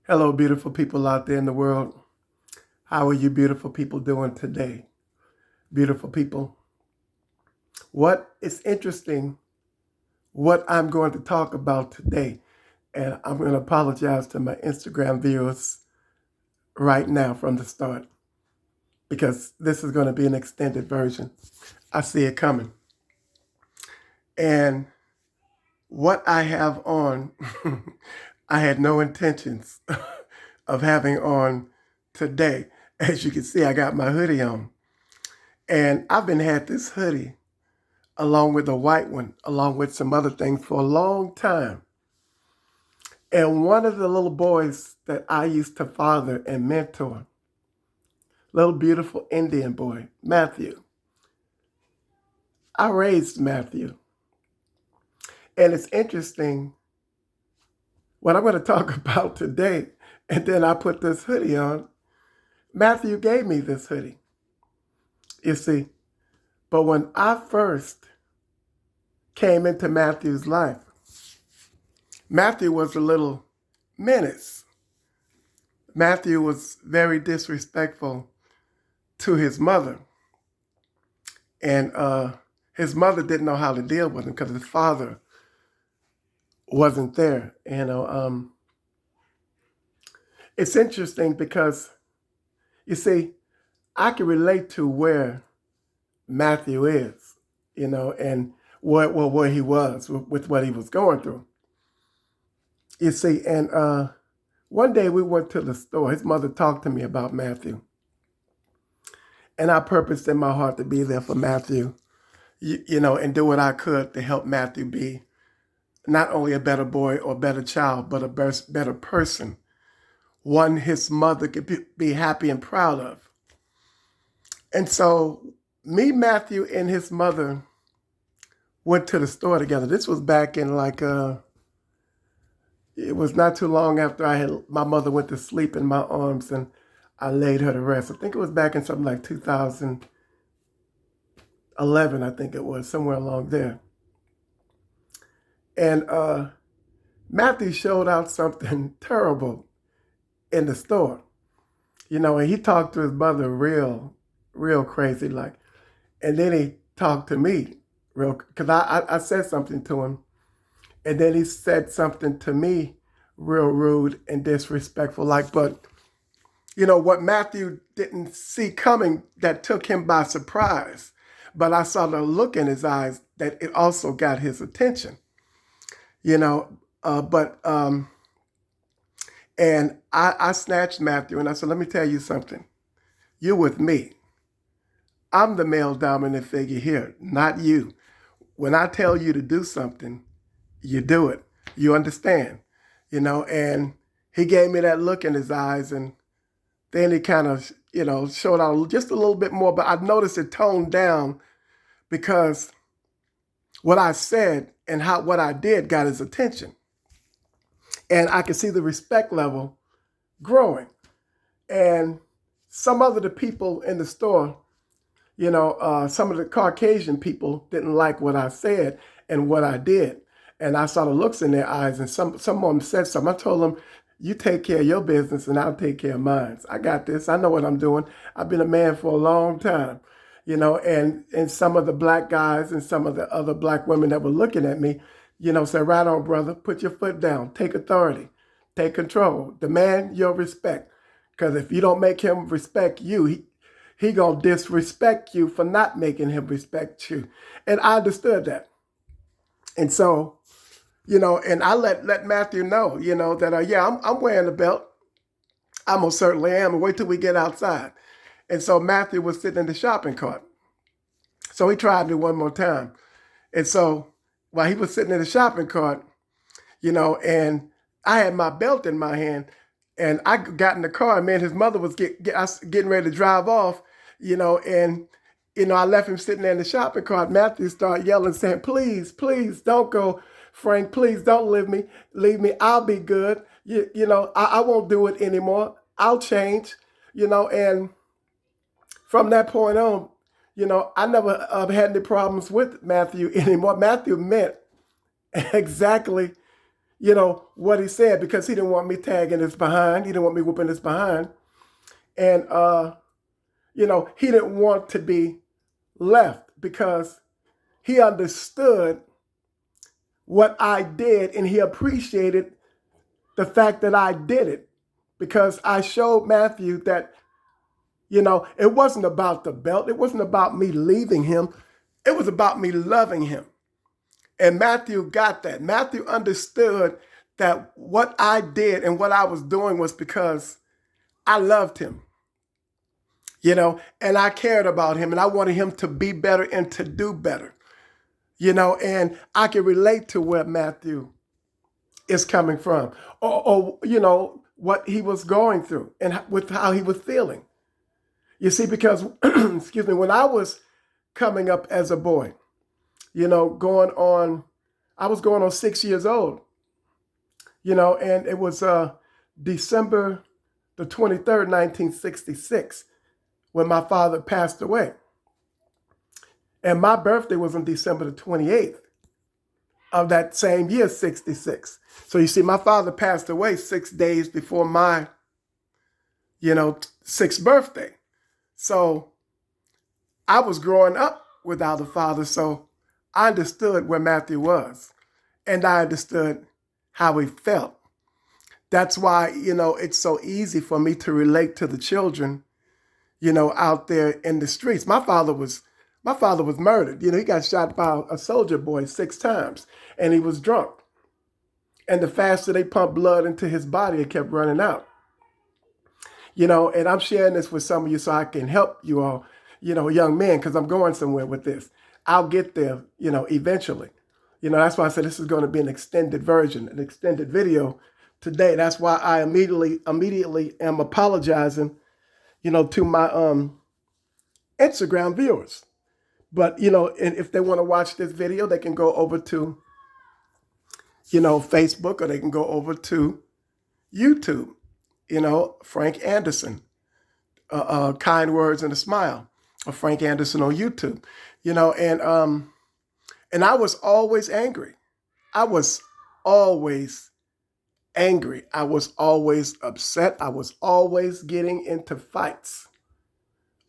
Hello, beautiful people out there in the world. How are you beautiful people doing today? Beautiful people. What is interesting, what I'm going to talk about today, and I'm going to apologize to my Instagram viewers right now from the start because this is going to be an extended version. I see it coming. And what I have on, I had no intentions of having on today. As you can see, I got my hoodie on. And I've been had this hoodie along with a white one, along with some other things for a long time. And one of the little boys that I used to father and mentor, little beautiful Indian boy, Matthew. I raised Matthew. And it's interesting what I'm going to talk about today. And then I put this hoodie on. Matthew gave me this hoodie, you see. But when I first came into Matthew's life, Matthew was a little menace. Matthew was very disrespectful to his mother. And his mother didn't know how to deal with him because his father wasn't there. It's interesting because, you see, I can relate to where Matthew is, and where he was with what he was going through. You see, and one day we went to the store. His mother talked to me about Matthew. And I purposed in my heart to be there for Matthew, and do what I could to help Matthew be not only a better boy or better child, but a better person, one his mother could be happy and proud of. And so me, Matthew, and his mother went to the store together. This was back in it was not too long after my mother went to sleep in my arms and I laid her to rest. I think it was back in something like 2011, I think it was, somewhere along there. And Matthew showed out something terrible in the store, and he talked to his mother real crazy like. And then he talked to me because I said something to him. And then he said something to me real rude and disrespectful like, but what Matthew didn't see coming that took him by surprise. But I saw the look in his eyes that it also got his attention, you know. And I snatched Matthew and I said, let me tell you something. You're with me. I'm the male dominant figure here, not you. When I tell you to do something, you do it. You understand, and he gave me that look in his eyes and then he kind of, showed out just a little bit more, but I noticed it toned down because what I said and what I did got his attention. And I could see the respect level growing. And some of the people in the store, some of the Caucasian people didn't like what I said and what I did. And I saw the looks in their eyes, and some of them said something. I told them, you take care of your business and I'll take care of mine. I got this. I know what I'm doing. I've been a man for a long time, and some of the black guys and some of the other black women that were looking at me, said, right on, brother, put your foot down, take authority, take control, demand your respect. Because if you don't make him respect you, he gonna disrespect you for not making him respect you. And I understood that. And so, and I let Matthew know, that, yeah, I'm wearing a belt. I most certainly am. And wait till we get outside. And so Matthew was sitting in the shopping cart. So he tried me one more time. And so while he was sitting in the shopping cart, and I had my belt in my hand, and I got in the car, and man, his mother was getting ready to drive off, and I left him sitting there in the shopping cart. Matthew started yelling, saying, please, please don't go, Frank, please don't leave me. I'll be good. I won't do it anymore. I'll change, and from that point on, I never had any problems with Matthew anymore. Matthew meant exactly, what he said, because he didn't want me tagging his behind. He didn't want me whooping his behind. And, he didn't want to be left because he understood what I did and he appreciated the fact that I did it, because I showed Matthew that, it wasn't about the belt. It wasn't about me leaving him. It was about me loving him. And Matthew got that. Matthew understood that what I did and what I was doing was because I loved him, and I cared about him and I wanted him to be better and to do better, and I can relate to where Matthew is coming from, or what he was going through and with how he was feeling. You see, because, excuse me, when I was coming up as a boy, I was going on 6 years old, and it was December the 23rd, 1966, when my father passed away. And my birthday was on December the 28th of that same year, 66. So you see, my father passed away 6 days before my, 6th birthday. So I was growing up without a father, so I understood where Matthew was, and I understood how he felt. That's why, it's so easy for me to relate to the children, out there in the streets. My father was murdered. He got shot by a soldier boy 6 times, and he was drunk. And the faster they pumped blood into his body, it kept running out. And I'm sharing this with some of you so I can help you all, young men, because I'm going somewhere with this. I'll get there, eventually. That's why I said this is going to be an extended version, an extended video today. That's why I immediately am apologizing, to my Instagram viewers. But, and if they want to watch this video, they can go over to, Facebook, or they can go over to YouTube, Frank Anderson, Kind Words and a Smile, or Frank Anderson on YouTube, and I was always angry. I was always angry. I was always upset. I was always getting into fights.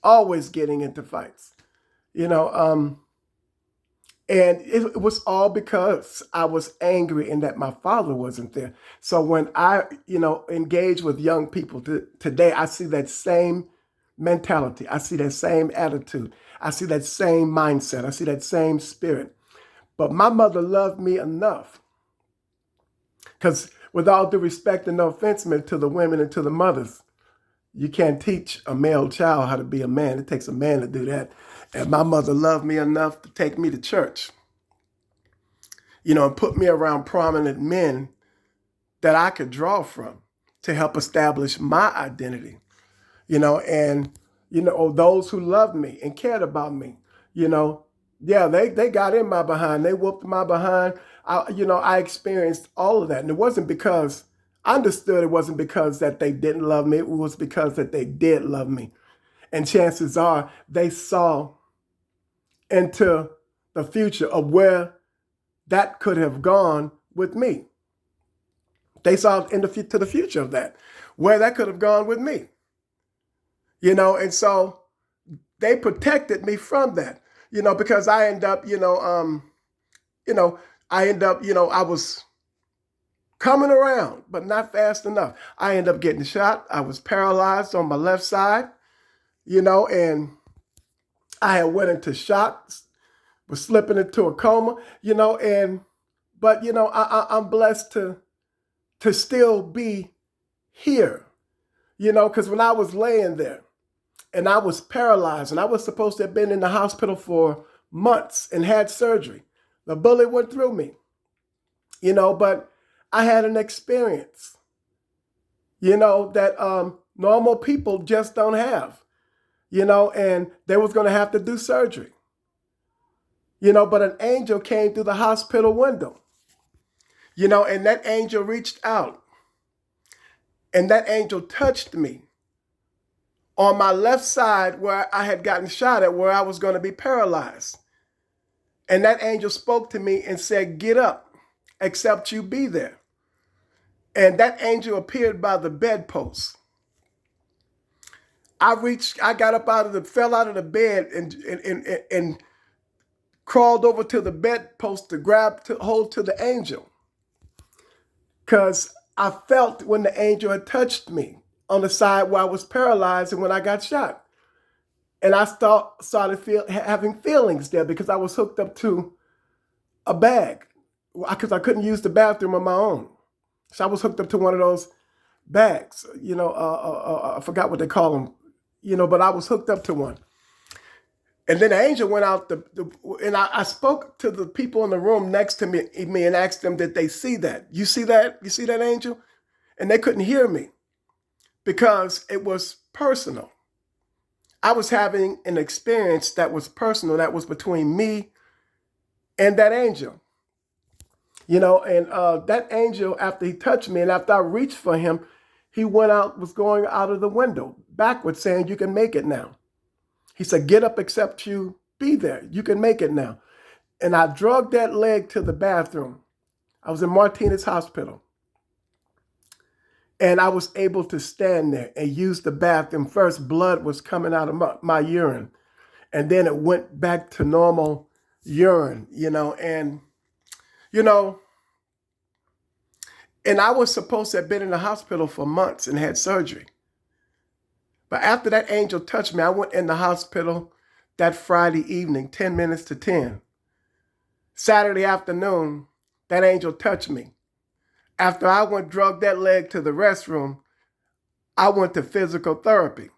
Always getting into fights. And it was all because I was angry and that my father wasn't there. So when I, engage with young people today, I see that same mentality. I see that same attitude. I see that same mindset. I see that same spirit. But my mother loved me enough, because with all due respect and no offense to the women and to the mothers, you can't teach a male child how to be a man. It takes a man to do that. And my mother loved me enough to take me to church, and put me around prominent men that I could draw from to help establish my identity, and, those who loved me and cared about me, they got in my behind. They whooped my behind. I experienced all of that. And it wasn't because, I understood it wasn't because that they didn't love me. It was because that they did love me. And chances are they saw into the future of where that could have gone with me. They saw to the future of that, where that could have gone with me. And so they protected me from that, because I end up, I was coming around, but not fast enough. I ended up getting shot. I was paralyzed on my left side, and I had went into shock, was slipping into a coma, but I'm blessed to still be here, because when I was laying there and I was paralyzed and I was supposed to have been in the hospital for months and had surgery, the bullet went through me, but I had an experience, that normal people just don't have, and they was going to have to do surgery, but an angel came through the hospital window, and that angel reached out, and that angel touched me on my left side where I had gotten shot at, where I was going to be paralyzed. And that angel spoke to me and said, "Get up, except you be there." And that angel appeared by the bedpost. I got up fell out of the bed and crawled over to the bedpost to hold to the angel. Because I felt when the angel had touched me on the side where I was paralyzed and when I got shot. And I started having feelings there because I was hooked up to a bag because I couldn't use the bathroom on my own. So I was hooked up to one of those bags, I forgot what they call them, but I was hooked up to one. And then the angel went out, and I spoke to the people in the room next to me and asked them, did they see that? You see that? You see that angel? And they couldn't hear me because it was personal. I was having an experience that was personal, that was between me and that angel. And that angel, after he touched me and after I reached for him, he was going out of the window backwards saying, you can make it now. He said, get up except you be there. You can make it now. And I dragged that leg to the bathroom. I was in Martinez Hospital. And I was able to stand there and use the bathroom. First, blood was coming out of my urine. And then it went back to normal urine, and I was supposed to have been in the hospital for months and had surgery. But after that angel touched me, I went in the hospital that Friday evening, 10 minutes to 10. Saturday afternoon, that angel touched me. After I dragged that leg to the restroom, I went to physical therapy.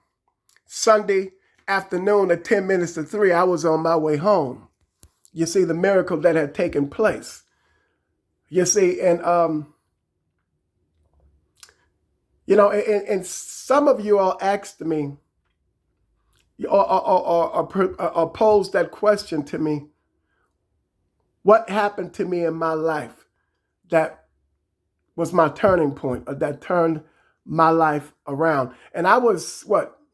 Sunday afternoon at 10 minutes to 3, I was on my way home. You see the miracle that had taken place. You see, and and some of you all asked me or posed that question to me. What happened to me in my life that was my turning point, or that turned my life around? And I was,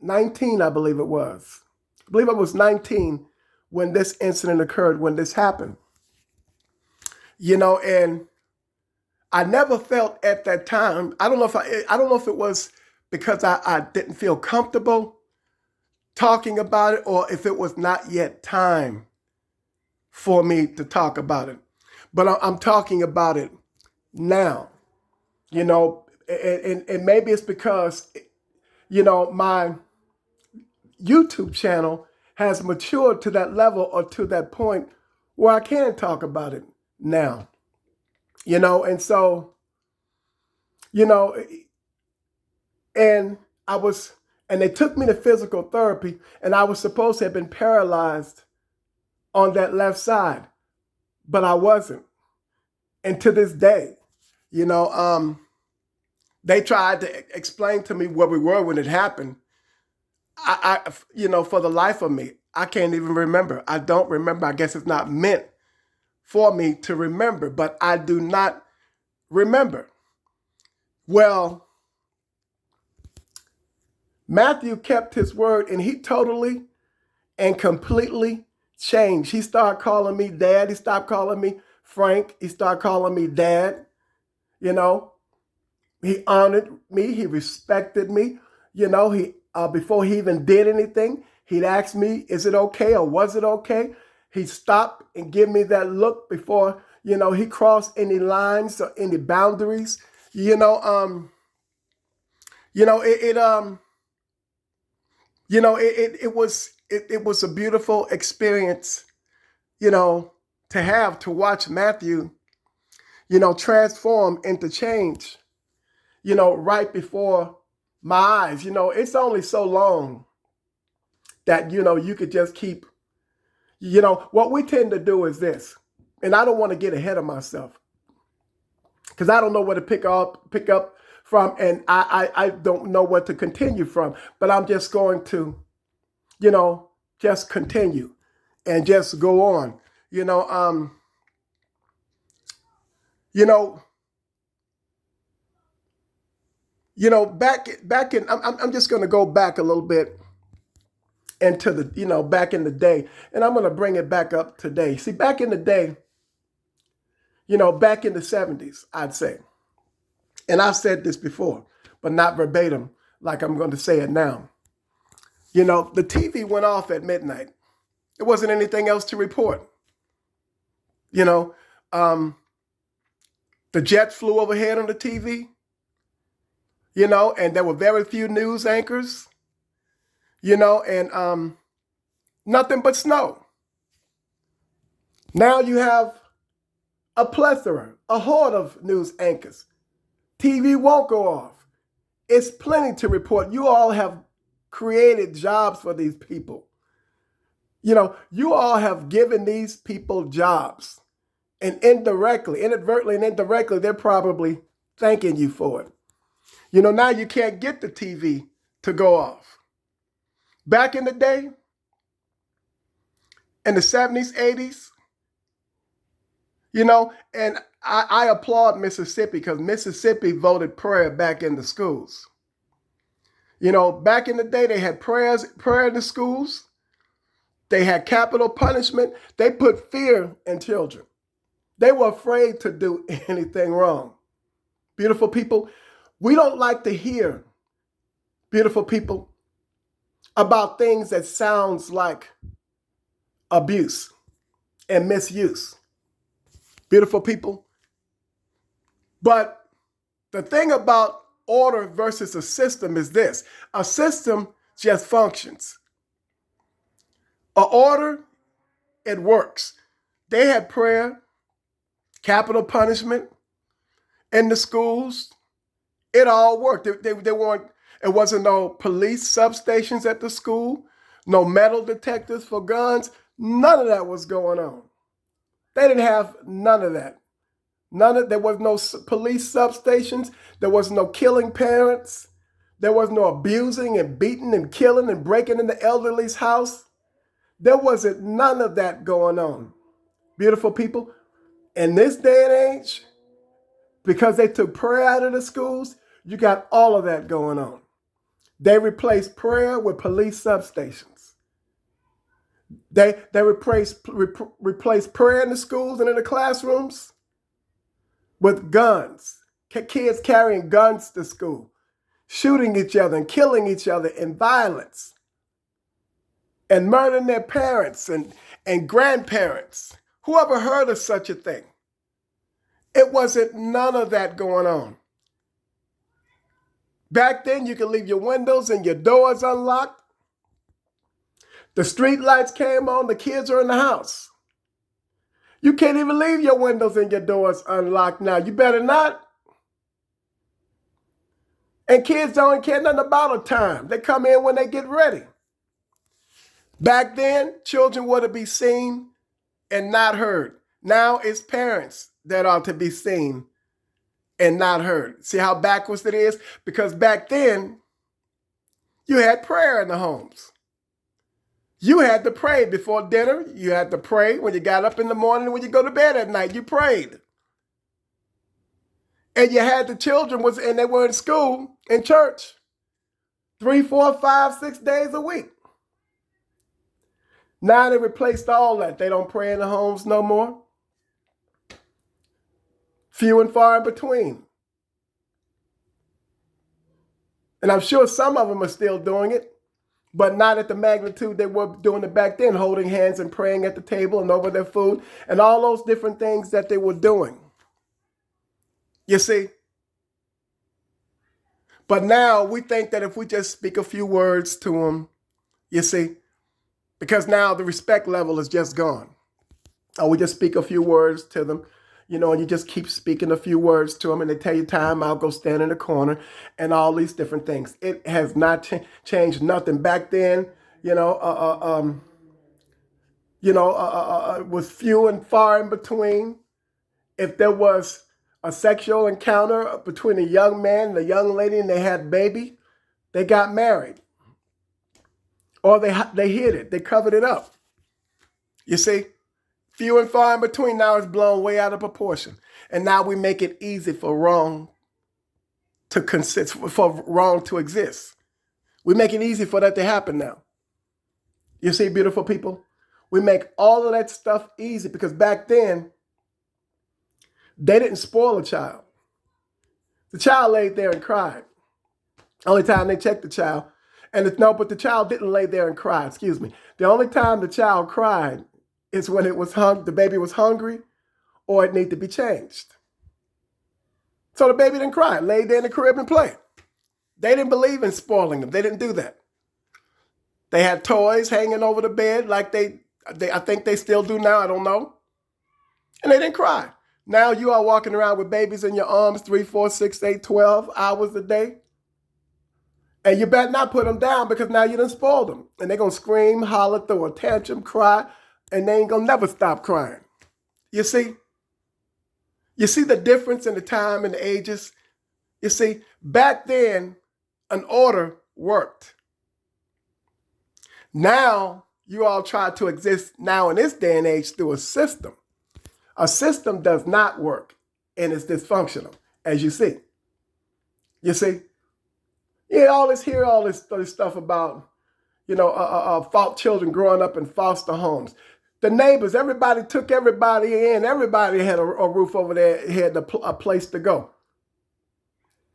19, I believe it was. I believe I was 19 when this incident occurred, when this happened. And I never felt at that time, I don't know if it was because I didn't feel comfortable talking about it, or if it was not yet time for me to talk about it. But I'm talking about it now, and maybe it's because, my YouTube channel has matured to that level or to that point where I can talk about it now, and so, and they took me to physical therapy, and I was supposed to have been paralyzed on that left side, but I wasn't. And to this day, they tried to explain to me where we were when it happened. I for the life of me, I can't even remember. I don't remember. I guess it's not meant for me to remember, but I do not remember. Well, Matthew kept his word, and he totally and completely changed. He started calling me Dad. He stopped calling me Frank. He started calling me Dad. He honored me. He respected me. He before he even did anything, he'd ask me, is it okay or was it okay? He'd stop and give me that look before, he crossed any lines or any boundaries. It was a beautiful experience, to watch Matthew, transform into change, right before my eyes. It's only so long that, you could just keep, what we tend to do is this, and I don't want to get ahead of myself because I don't know where to pick up from, and I don't know what to continue from, but I'm just going to, just continue and just go on, back in, I'm just going to go back a little bit into the, back in the day, and I'm going to bring it back up today. See, back in the day, back in the 70s, I'd say, And I've said this before, but not verbatim, like I'm going to say it now. You know, the TV went off at midnight. There wasn't anything else to report. You know, the jets flew overhead on the TV, you know, and there were very few news anchors, you know, and nothing but snow. Now you have a plethora, a horde of news anchors. TV won't go off. It's plenty to report. You all have created jobs for these people. You know, you all have given these people jobs. And indirectly, inadvertently and indirectly, they're probably thanking you for it. You know, now you can't get the TV to go off. Back in the day, in the 70s, 80s, you know, and I applaud Mississippi because Mississippi voted prayer back in the schools. You know, back in the day, they had prayer in the schools. They had capital punishment. They put fear in children. They were afraid to do anything wrong. Beautiful people, we don't like to hear, beautiful people, about things that sounds like abuse and misuse. Beautiful people. But the thing about order versus a system is this. A system just functions. An order, it works. They had prayer, capital punishment in the schools. It all worked. They weren't, it wasn't no police substations at the school, no metal detectors for guns. None of that was going on. They didn't have none of that. There was no police substations. There was no killing parents. There was no abusing and beating and killing and breaking in the elderly's house. There wasn't none of that going on. Beautiful people, in this day and age, because they took prayer out of the schools, you got all of that going on. They replaced prayer with police substations. They replaced prayer in the schools and in the classrooms with guns. Kids carrying guns to school, shooting each other and killing each other in violence, and murdering their parents and grandparents. Whoever heard of such a thing? It wasn't none of that going on. Back then, you could leave your windows and your doors unlocked. The street lights came on, the kids are in the house. You can't even leave your windows and your doors unlocked now. You better not. And kids don't care nothing about a time. They come in when they get ready. Back then, children were to be seen and not heard. Now it's parents that are to be seen and not heard. See how backwards it is? Because back then, you had prayer in the homes. You had to pray before dinner. You had to pray when you got up in the morning. When you go to bed at night, you prayed. And you had the children, and they were in school, in church, 3, 4, 5, 6 days a week. Now they replaced all that. They don't pray in the homes no more. Few and far in between. And I'm sure some of them are still doing it, but not at the magnitude they were doing it back then, holding hands and praying at the table and over their food and all those different things that they were doing. You see? But now we think that if we just speak a few words to them, you see, because now the respect level is just gone. Or we just speak a few words to them, you know, and you just keep speaking a few words to them and they tell you time out, go stand in the corner and all these different things. It has not changed nothing. Back then, was few and far in between. If there was a sexual encounter between a young man and a young lady and they had a baby, they got married. Or they hid it. They covered it up. You see? Few and far in between. Now it's blown way out of proportion. And now we make it easy for wrong to exist. We make it easy for that to happen now. You see, beautiful people? We make all of that stuff easy because back then, they didn't spoil a child. The child laid there and cried. Only time they checked the child. But the child didn't lay there and cry, excuse me. The only time the child cried is when the baby was hungry or it needed to be changed. So the baby didn't cry, laid there in the crib and played. They didn't believe in spoiling them. They didn't do that. They had toys hanging over the bed like I think they still do now, I don't know. And they didn't cry. Now you are walking around with babies in your arms 3, 4, 6, 8, 12 hours a day. And you better not put them down because now you done spoiled them. And they're going to scream, holler, throw a tantrum, cry, and they ain't going to never stop crying. You see? You see the difference in the time and the ages? You see, back then, an order worked. Now, you all try to exist now in this day and age through a system. A system does not work and it's dysfunctional, as you see. You see? Yeah, all this stuff about, fault children growing up in foster homes. The neighbors, everybody took everybody in. Everybody had a roof over their head, a place to go.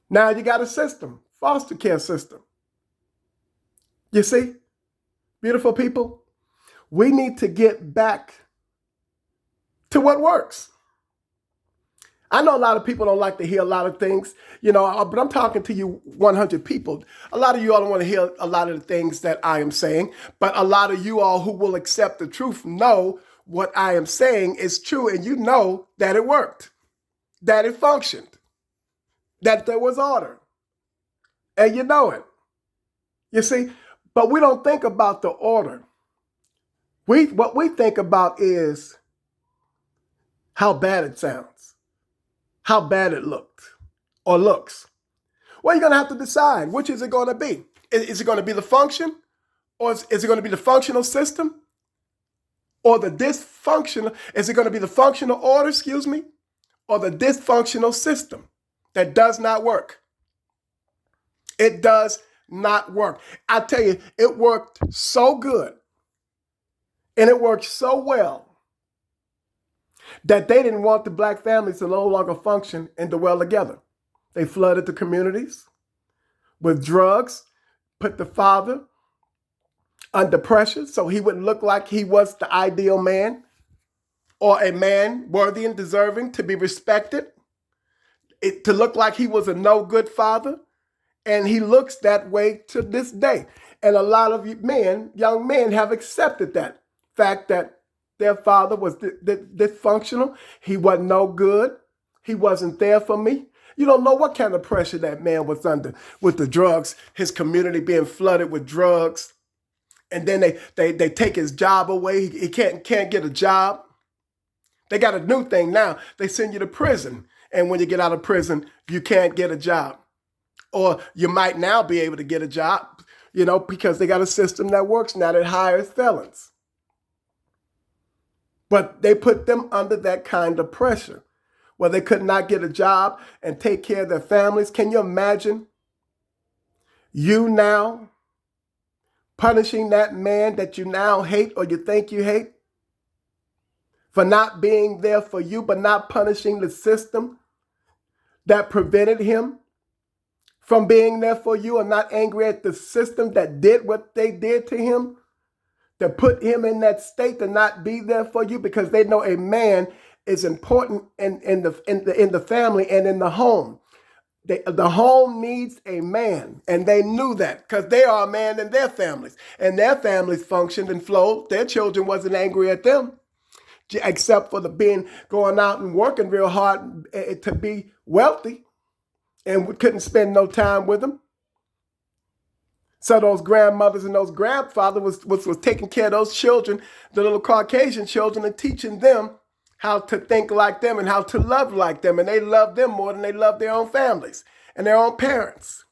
Now you got a system, foster care system. You see, beautiful people, we need to get back to what works. I know a lot of people don't like to hear a lot of things, but I'm talking to you 100 people. A lot of you all don't want to hear a lot of the things that I am saying, but a lot of you all who will accept the truth know what I am saying is true, and you know that it worked, that it functioned, that there was order, and you know it. You see, but we don't think about the order. What we think about is how bad it sounds, how bad it looked or looks. Well, you're going to have to decide, which is it going to be? Is it going to be the function, or is it going to be the functional system, or the dysfunctional? Is it going to be the functional order, or the dysfunctional system that does not work? It does not work. I tell you, it worked so good and it worked so well that they didn't want the black families to no longer function and dwell together. They flooded the communities with drugs, put the father under pressure so he wouldn't look like he was the ideal man or a man worthy and deserving to be respected, to look like he was a no good father. And he looks that way to this day. And a lot of young men have accepted that fact that their father was dysfunctional. He wasn't no good. He wasn't there for me. You don't know what kind of pressure that man was under with the drugs, his community being flooded with drugs. And then they take his job away. He can't get a job. They got a new thing now. They send you to prison. And when you get out of prison, you can't get a job. Or you might now be able to get a job, because they got a system that works now that hires felons. But they put them under that kind of pressure where they could not get a job and take care of their families. Can you imagine you now punishing that man that you now hate or you think you hate for not being there for you, but not punishing the system that prevented him from being there for you, and not angry at the system that did what they did to him, that put him in that state to not be there for you, because they know a man is important in the family and in the home. The home needs a man, and they knew that because they are a man in their families, and their families functioned and flowed. Their children wasn't angry at them, except for going out and working real hard to be wealthy. And we couldn't spend no time with them. So those grandmothers and those grandfathers was taking care of those children, the little Caucasian children, and teaching them how to think like them and how to love like them. And they loved them more than they loved their own families and their own parents.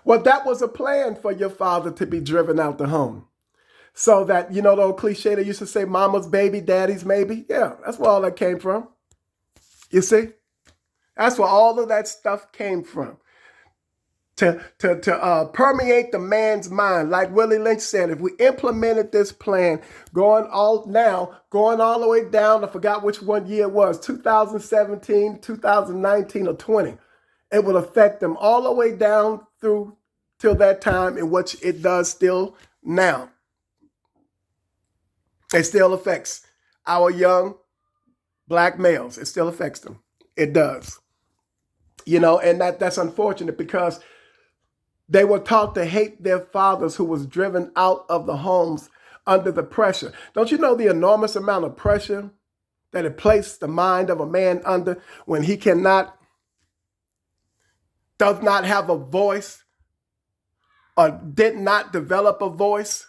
Well, that was a plan for your father to be driven out the home. So that, the old cliche they used to say, mama's baby, daddy's maybe. Yeah, that's where all that came from. You see? That's where all of that stuff came from. to permeate the man's mind. Like Willie Lynch said, if we implemented this plan going all the way down, I forgot which one year it was, 2017, 2019, or 20, it will affect them all the way down through till that time, in which it does still now. It still affects our young black males. It still affects them. It does. And that's unfortunate, because they were taught to hate their fathers, who was driven out of the homes under the pressure. Don't you know the enormous amount of pressure that it placed the mind of a man under when he does not have a voice, or did not develop a voice,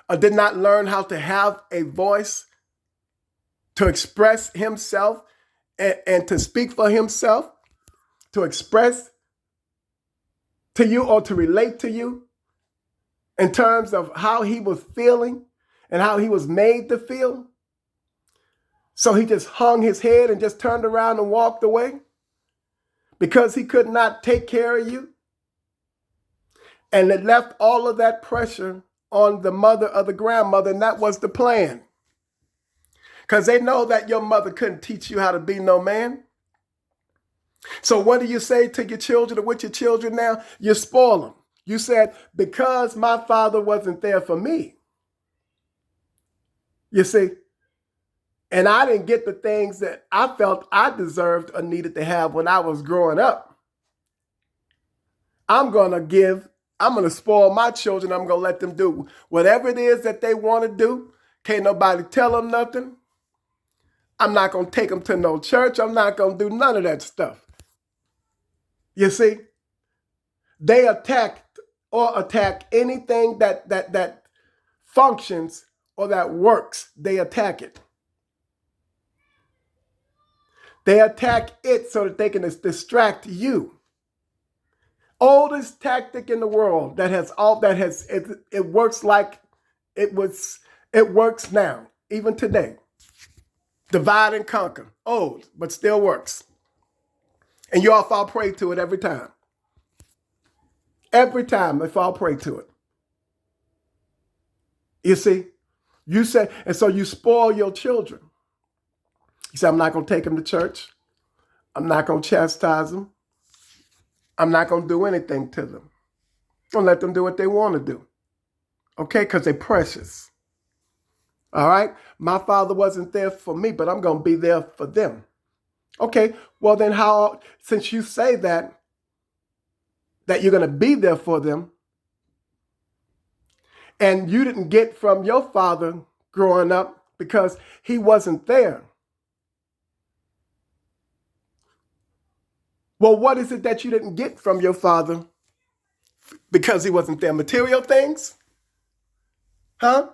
or did not learn how to have a voice to express himself and to speak for himself, to express to you or to relate to you in terms of how he was feeling and how he was made to feel. So he just hung his head and just turned around and walked away because he could not take care of you. And it left all of that pressure on the mother or the grandmother, and that was the plan. Because they know that your mother couldn't teach you how to be no man. So what do you say to your children, or with your children now? You spoil them. You said, because my father wasn't there for me. You see? And I didn't get the things that I felt I deserved or needed to have when I was growing up. I'm going to spoil my children. I'm going to let them do whatever it is that they want to do. Can't nobody tell them nothing. I'm not going to take them to no church. I'm not going to do none of that stuff. You see, they attack anything that functions or that works. They attack it. They attack it so that they can distract you. Oldest tactic in the world it works like it works now, even today. Divide and conquer. Old, but still works. And you all fall prey to it every time. Every time they fall prey to it. You see? You say, and so you spoil your children. You say, I'm not going to take them to church. I'm not going to chastise them. I'm not going to do anything to them. I'm going to let them do what they want to do. Okay? Because they're precious. All right? My father wasn't there for me, but I'm going to be there for them. Okay, well then since you say that you're going to be there for them, and you didn't get from your father growing up because he wasn't there. Well, what is it that you didn't get from your father because he wasn't there? Material things? Huh?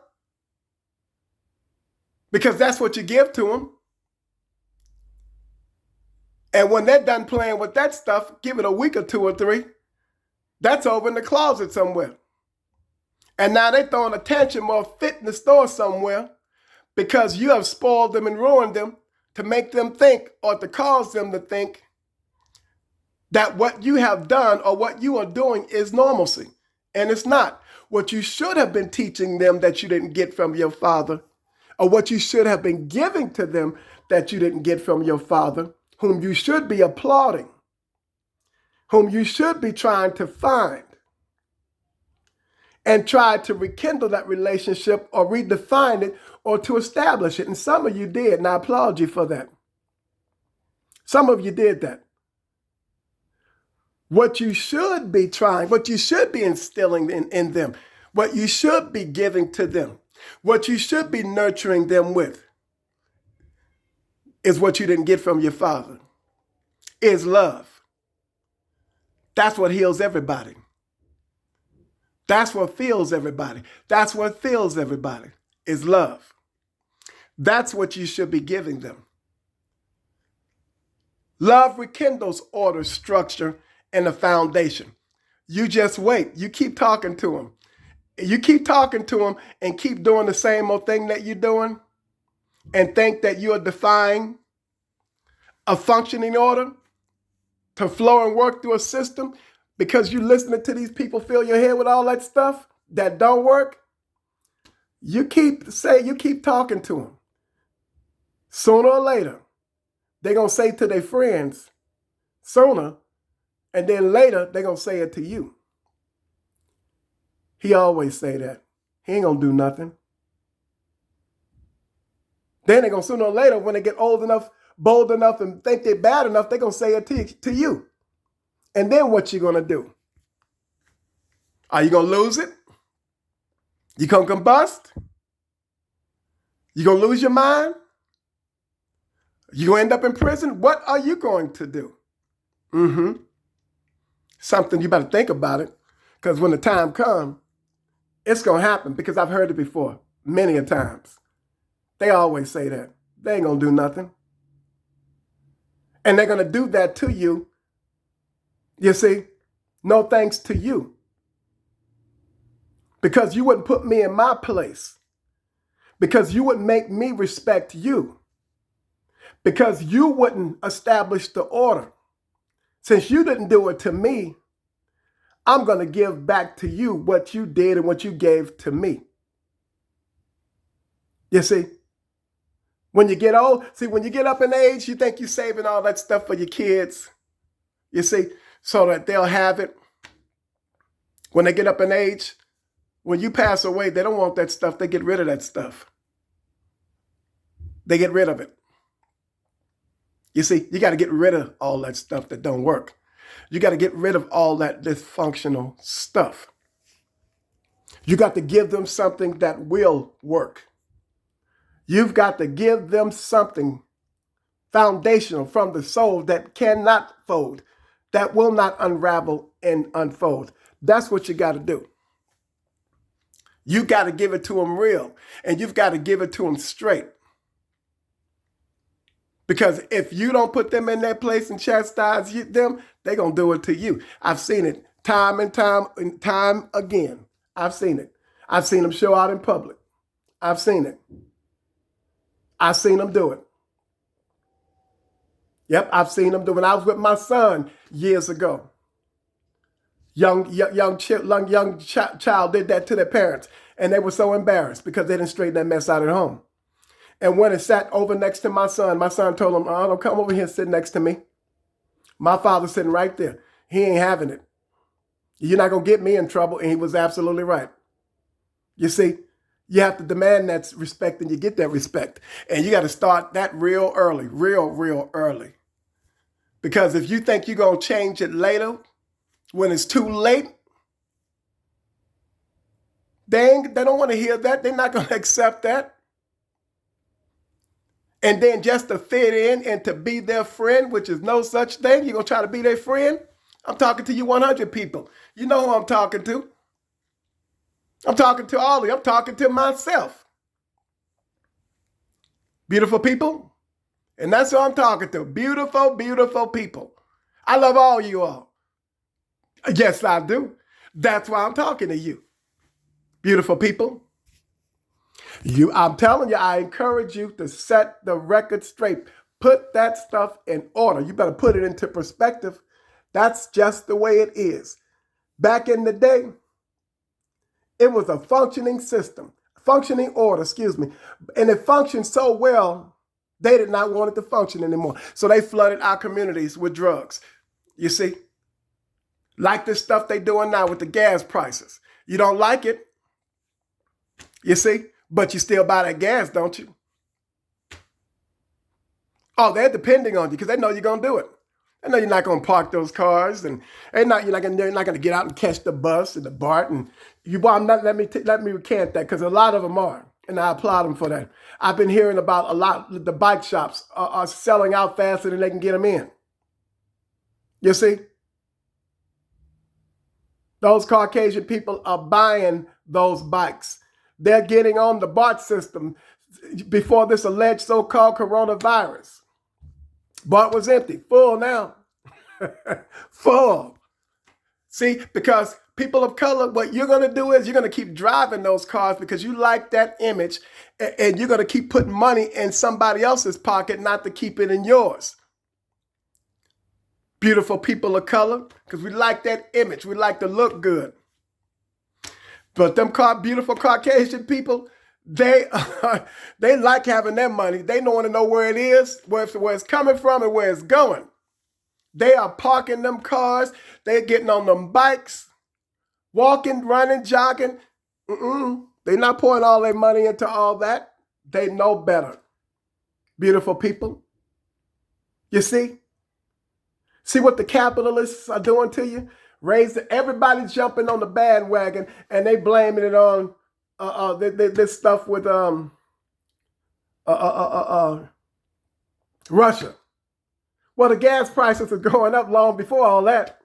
Because that's what you give to him. And when they're done playing with that stuff, give it a week or two or three, that's over in the closet somewhere. And now they're throwing a tantrum or fit in the store somewhere because you have spoiled them and ruined them to make them think, or to cause them to think, that what you have done or what you are doing is normalcy. And it's not. What you should have been teaching them that you didn't get from your father, or what you should have been giving to them that you didn't get from your father, whom you should be applauding, whom you should be trying to find and try to rekindle that relationship or redefine it or to establish it. And some of you did, and I applaud you for that. Some of you did that. What you should be trying, what you should be instilling in them, what you should be giving to them, what you should be nurturing them with, is what you didn't get from your father, is love. That's what heals everybody. That's what feels everybody. That's what fills everybody, is love. That's what you should be giving them. Love rekindles order, structure, and a foundation. You just wait. You keep talking to them. You keep talking to them and keep doing the same old thing that you're doing and think that you are defying a functioning order to flow and work through a system. because you listening to these people fill your head with all that stuff that don't work, you keep talking to them. Sooner or later, they're going to say to their friends sooner, and then later they're going to say it to you. He always say that. He ain't going to do nothing. Then they're going to sooner or later, when they get old enough, bold enough, and think they're bad enough, they're going to say it to you. And then what you going to do? Are you going to lose it? You going to combust? You going to lose your mind? You going to end up in prison? What are you going to do? Something you better think about it, because when the time comes, it's going to happen, because I've heard it before many a times. They always say that. They ain't going to do nothing. And they're going to do that to you, you see, no thanks to you. Because you wouldn't put me in my place. Because you wouldn't make me respect you. Because you wouldn't establish the order. Since you didn't do it to me, I'm going to give back to you what you did and what you gave to me. You see? When you get old, when you get up in age, you think you're saving all that stuff for your kids. You see? So that they'll have it. When they get up in age, when you pass away, they don't want that stuff. They get rid of that stuff. They get rid of it. You see, you got to get rid of all that stuff that don't work. You got to get rid of all that dysfunctional stuff. You got to give them something that will work. You've got to give them something foundational from the soul that cannot fold, that will not unravel and unfold. That's what you got to do. You got to give it to them real, and you've got to give it to them straight. Because if you don't put them in their place and chastise them, they're going to do it to you. I've seen it time and time again. I've seen it. I've seen them show out in public. I've seen it. I've seen them do it. Yep, I've seen them do it. When I was with my son years ago, young child did that to their parents, and they were so embarrassed because they didn't straighten that mess out at home. And when it sat over next to my son told him, "Oh, don't come over here and sit next to me. My father's sitting right there. He ain't having it. You're not going to get me in trouble." And he was absolutely right. You see, you have to demand that respect, and you get that respect. And you got to start that real early, real early. Because if you think you're going to change it later, when it's too late, they don't want to hear that. They're not going to accept that. And then just to fit in and to be their friend, which is no such thing. You're going to try to be their friend? I'm talking to you 100 people. You know who I'm talking to. I'm talking to all of you. I'm talking to myself. Beautiful people. And that's who I'm talking to. Beautiful, beautiful people. I love all you all. Yes, I do. That's why I'm talking to you. Beautiful people. I'm telling you, I encourage you to set the record straight. Put that stuff in order. You better put it into perspective. That's just the way it is. Back in the day, it was a functioning system, functioning order, and it functioned so well, they did not want it to function anymore. So they flooded our communities with drugs. You see? Like this stuff they're doing now with the gas prices. You don't like it, you see? But you still buy that gas, don't you? Oh, they're depending on you because they know you're going to do it. They know you're not going to park those cars, and you're not going to get out and catch the bus and the BART. And let me recant that, because a lot of them are, and I applaud them for that. I've been hearing about a lot. The bike shops are selling out faster than they can get them in. You see? Those Caucasian people are buying those bikes. They're getting on the BART system before this alleged so-called coronavirus. BART was empty. Full now. Full. See, because people of color, what you're going to do is you're going to keep driving those cars because you like that image, and you're going to keep putting money in somebody else's pocket, not to keep it in yours. Beautiful people of color, because we like that image. We like to look good. But them beautiful Caucasian people, they like having their money. They don't want to know where it is, where it's coming from, and where it's going. They are parking them cars. They're getting on them bikes, walking, running, jogging. They're not pouring all their money into all that. They know better. Beautiful people. You see? See what the capitalists are doing to you? Everybody's jumping on the bandwagon and they blaming it on this stuff with Russia. Well, the gas prices are going up long before all that.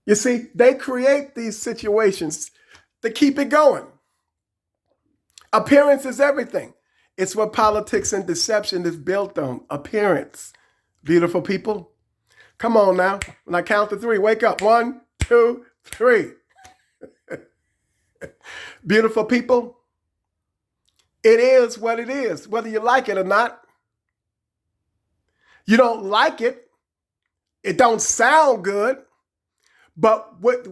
You see, they create these situations to keep it going. Appearance is everything. It's what politics and deception is built on. Appearance. Beautiful people. Come on now. When I count to 3, wake up. 1, 2, 3. Beautiful people. It is what it is, whether you like it or not. You don't like it. It don't sound good. But with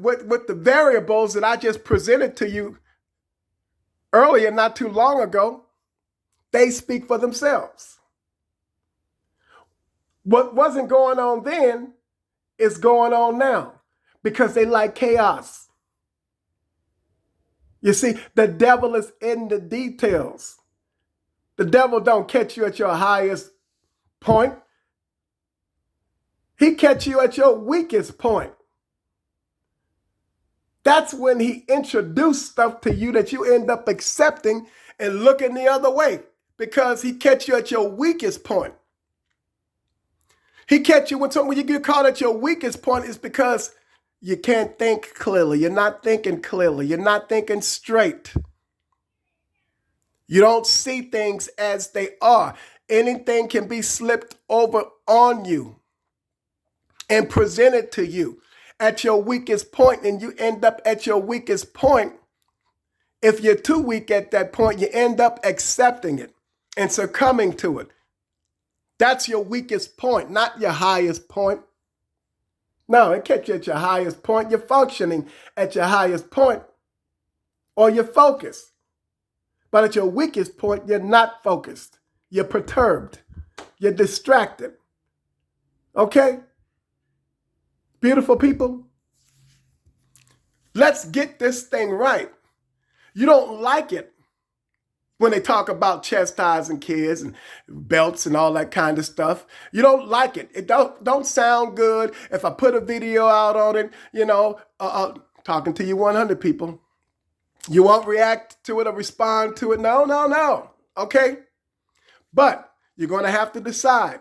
the variables that I just presented to you earlier, not too long ago, they speak for themselves. What wasn't going on then is going on now because they like chaos. You see, the devil is in the details. The devil don't catch you at your highest point. He catch you at your weakest point. That's when he introduced stuff to you that you end up accepting and looking the other way because he catch you at your weakest point. He catch you when you get caught at your weakest point is because you can't think clearly. You're not thinking clearly. You're not thinking straight. You don't see things as they are. Anything can be slipped over on you and presented to you at your weakest point, and you end up at your weakest point. If you're too weak at that point, you end up accepting it and succumbing to it. That's your weakest point, not your highest point. No, it catch you at your highest point. You're functioning at your highest point, or you're focused. But at your weakest point, you're not focused. You're perturbed. You're distracted. Okay? Beautiful people, let's get this thing right. You don't like it when they talk about chastising kids and belts and all that kind of stuff. You don't like it. It don't sound good. If I put a video out on it, talking to you 100 people, you won't react to it or respond to it. No. Okay? But you're going to have to decide.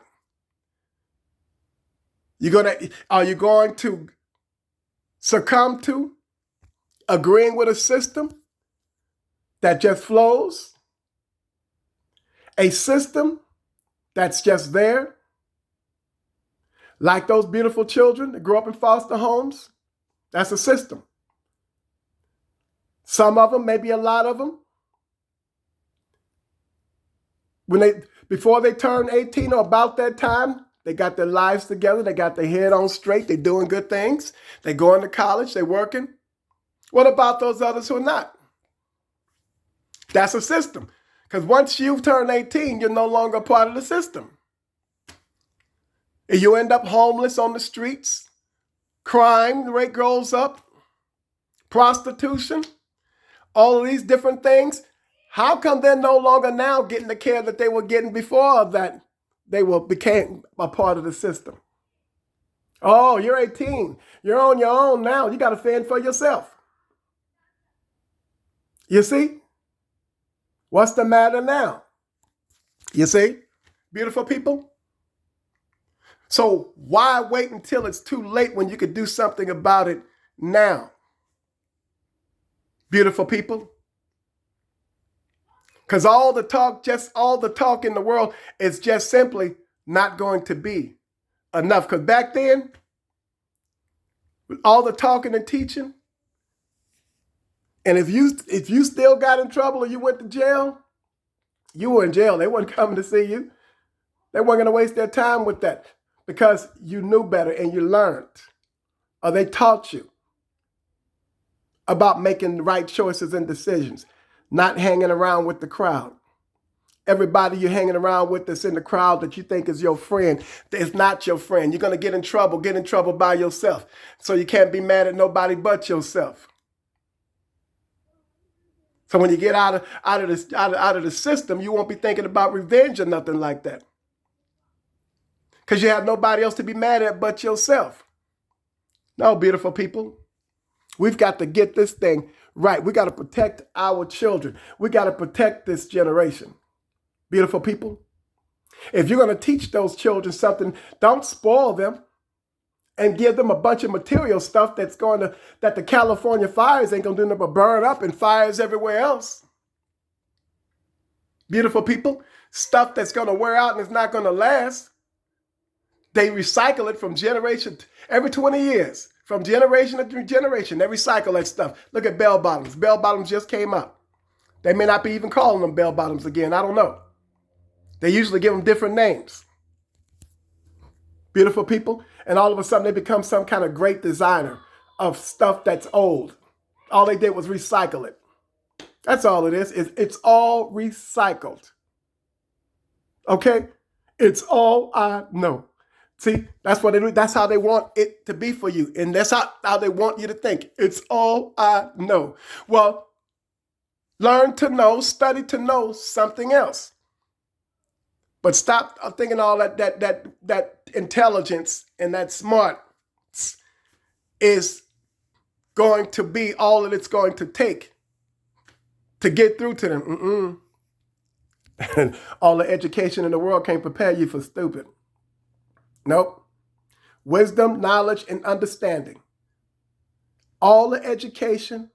Are you going to succumb to agreeing with a system that just flows? A system that's just there? Like those beautiful children that grew up in foster homes? That's a system. Some of them, maybe a lot of them, before they turn 18 or about that time, they got their lives together. They got their head on straight. They're doing good things. They're going to college. They're working. What about those others who are not? That's a system. Because once you've turned 18, you're no longer part of the system. And you end up homeless on the streets. Crime rate goes up. Prostitution. All of these different things. How come they're no longer now getting the care that they were getting before that? They became a part of the system. Oh, you're 18. You're on your own now. You got to fend for yourself. You see? What's the matter now? You see? Beautiful people. So why wait until it's too late when you could do something about it now? Beautiful people. Because all the talk in the world is just simply not going to be enough. Because back then, with all the talking and teaching, and if you still got in trouble or you went to jail, you were in jail. They weren't coming to see you. They weren't going to waste their time with that because you knew better and you learned, or they taught you about making the right choices and decisions, not hanging around with the crowd. Everybody you're hanging around with that's in the crowd that you think is your friend is not your friend. You're going to get in trouble by yourself. So you can't be mad at nobody but yourself. So when you get out of the system, you won't be thinking about revenge or nothing like that. Because you have nobody else to be mad at but yourself. No, beautiful people. We've got to get this thing right. We got to protect our children. We got to protect this generation. Beautiful people. If you're going to teach those children something, don't spoil them and give them a bunch of material stuff that the California fires ain't going to do nothing but burn up and fires everywhere else. Beautiful people. Stuff that's going to wear out and it's not going to last. They recycle it from generation, every 20 years, from generation to generation. They recycle that stuff. Look at bell bottoms. Bell bottoms just came out. They may not be even calling them bell bottoms again. I don't know. They usually give them different names. Beautiful people. And all of a sudden they become some kind of great designer of stuff that's old. All they did was recycle it. That's all it is. It's all recycled. Okay? It's all I know. See, that's what they do. That's how they want it to be for you. And that's how they want you to think. It's all I know. Well, learn to know, study to know something else. But stop thinking all that intelligence and that smart is going to be all that it's going to take to get through to them. And all the education in the world can't prepare you for stupid. Nope. Wisdom, knowledge, and understanding. All the education,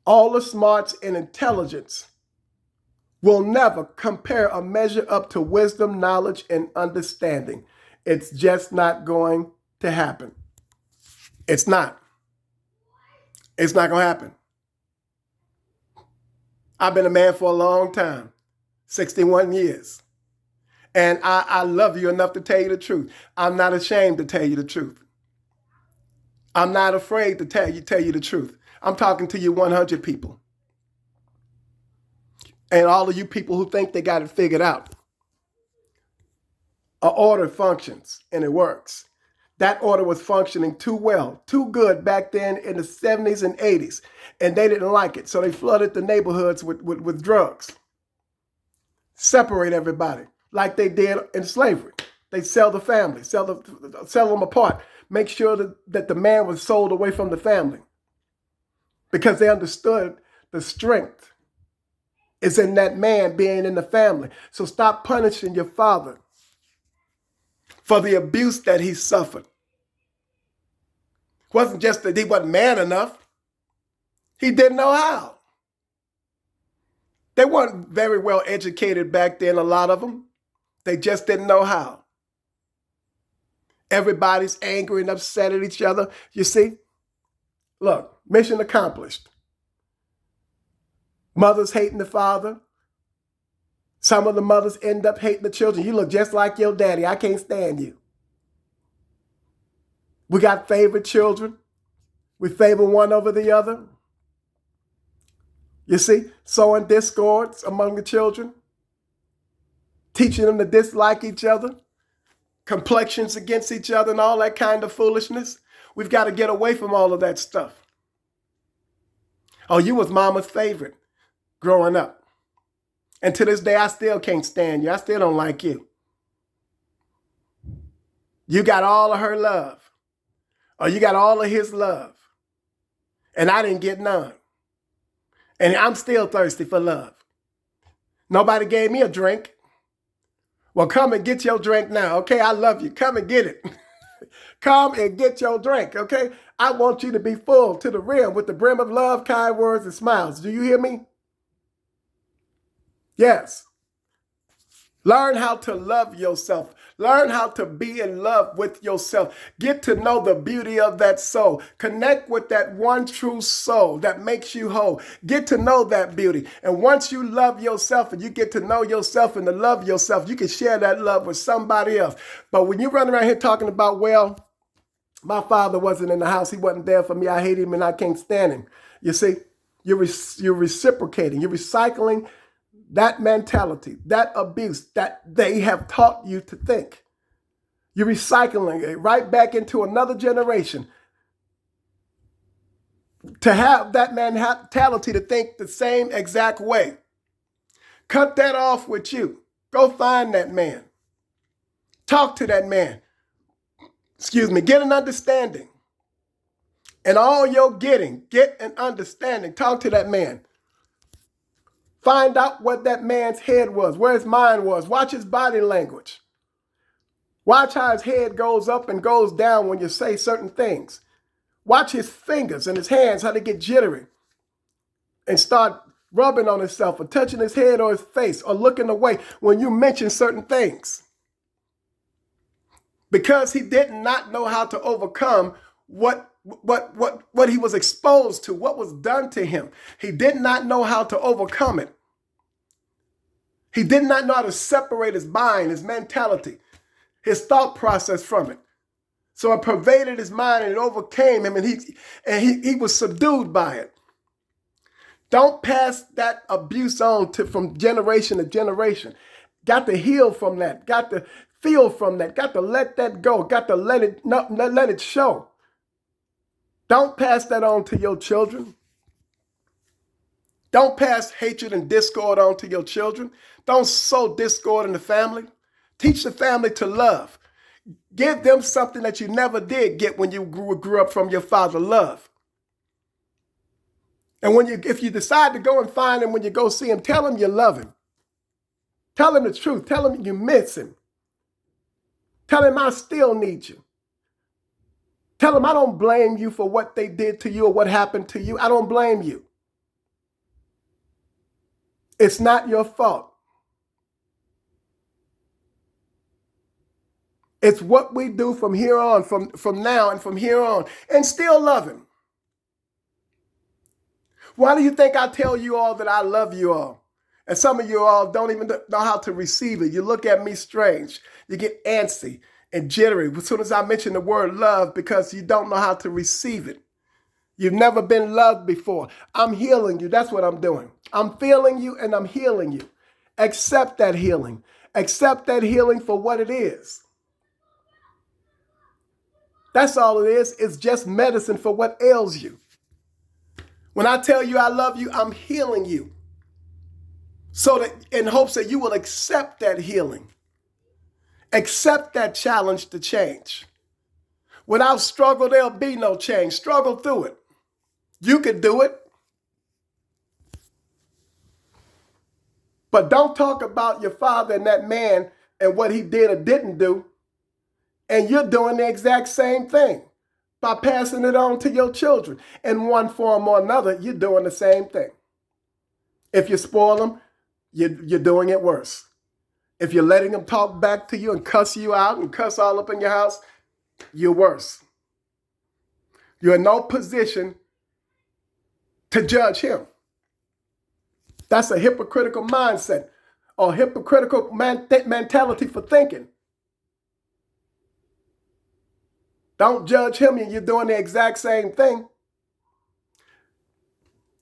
all the smarts and intelligence will never compare or measure up to wisdom, knowledge, and understanding. It's just not going to happen. It's not. It's not going to happen. I've been a man for a long time, 61 years. And I love you enough to tell you the truth. I'm not ashamed to tell you the truth. I'm not afraid to tell you the truth. I'm talking to you 100 people. And all of you people who think they got it figured out. An order functions and it works. That order was functioning too well, too good back then in the 70s and 80s. And they didn't like it. So they flooded the neighborhoods with drugs. Separate everybody like they did in slavery. They sell the family, sell them apart. Make sure that the man was sold away from the family. Because they understood the strength is in that man being in the family. So stop punishing your father for the abuse that he suffered. It wasn't just that he wasn't man enough. He didn't know how. They weren't very well educated back then, a lot of them. They just didn't know how. Everybody's angry and upset at each other. You see? Look, mission accomplished. Mothers hating the father. Some of the mothers end up hating the children. You look just like your daddy. I can't stand you. We got favorite children. We favor one over the other. You see, sowing discords among the children. Teaching them to dislike each other. Complexions against each other and all that kind of foolishness. We've got to get away from all of that stuff. Oh, you was mama's favorite growing up. And to this day, I still can't stand you. I still don't like you. You got all of her love. Or you got all of his love. And I didn't get none. And I'm still thirsty for love. Nobody gave me a drink. Well, come and get your drink now, okay? I love you. Come and get it. Come and get your drink, okay? I want you to be full to the rim with the brim of love, kind words, and smiles. Do you hear me? Yes. Learn how to love yourself. Learn how to be in love with yourself. Get to know the beauty of that soul. Connect with that one true soul that makes you whole. Get to know that beauty. And once you love yourself and you get to know yourself and to love yourself, you can share that love with somebody else. But when you run around here talking about, well, my father wasn't in the house, he wasn't there for me, I hate him and I can't stand him. You see, you're reciprocating, you're recycling that mentality, that abuse that they have taught you to think. You're recycling it right back into another generation to have that mentality to think the same exact way. Cut that off with you. Go find that man. Talk to that man. Get an understanding. And all you're getting, get an understanding. Talk to that man. Find out what that man's head was, where his mind was. Watch his body language. Watch how his head goes up and goes down when you say certain things. Watch his fingers and his hands, how they get jittery and start rubbing on himself or touching his head or his face or looking away when you mention certain things. Because he did not know how to overcome what he was exposed to, what was done to him. He did not know how to overcome it. He did not know how to separate his mind, his mentality, his thought process from it. So it pervaded his mind and it overcame him, and he was subdued by it. Don't pass that abuse on from generation to generation. Got to heal from that. Got to feel from that. Got to let that go. Got to let it show. Don't pass that on to your children. Don't pass hatred and discord on to your children. Don't sow discord in the family. Teach the family to love. Give them something that you never did get when you grew up from your father, love. And if you decide to go and find him, when you go see him, tell him you love him. Tell him the truth. Tell him you miss him. Tell him I still need you. Tell him I don't blame you for what they did to you or what happened to you. I don't blame you. It's not your fault. It's what we do from here on, from now and from here on, and still love him. Why do you think I tell you all that I love you all? And some of you all don't even know how to receive it. You look at me strange. You get antsy and jittery as soon as I mention the word love because you don't know how to receive it. You've never been loved before. I'm healing you. That's what I'm doing. I'm feeling you and I'm healing you. Accept that healing. Accept that healing for what it is. That's all it is. It's just medicine for what ails you. When I tell you I love you, I'm healing you. So that in hopes that you will accept that healing. Accept that challenge to change. Without struggle, there'll be no change. Struggle through it. You can do it. But don't talk about your father and that man and what he did or didn't do. And you're doing the exact same thing by passing it on to your children. In one form or another, you're doing the same thing. If you spoil them, you're doing it worse. If you're letting them talk back to you and cuss you out and cuss all up in your house, you're worse. You're in no position to judge him. That's a hypocritical mindset or hypocritical mentality for thinking. Don't judge him and you're doing the exact same thing.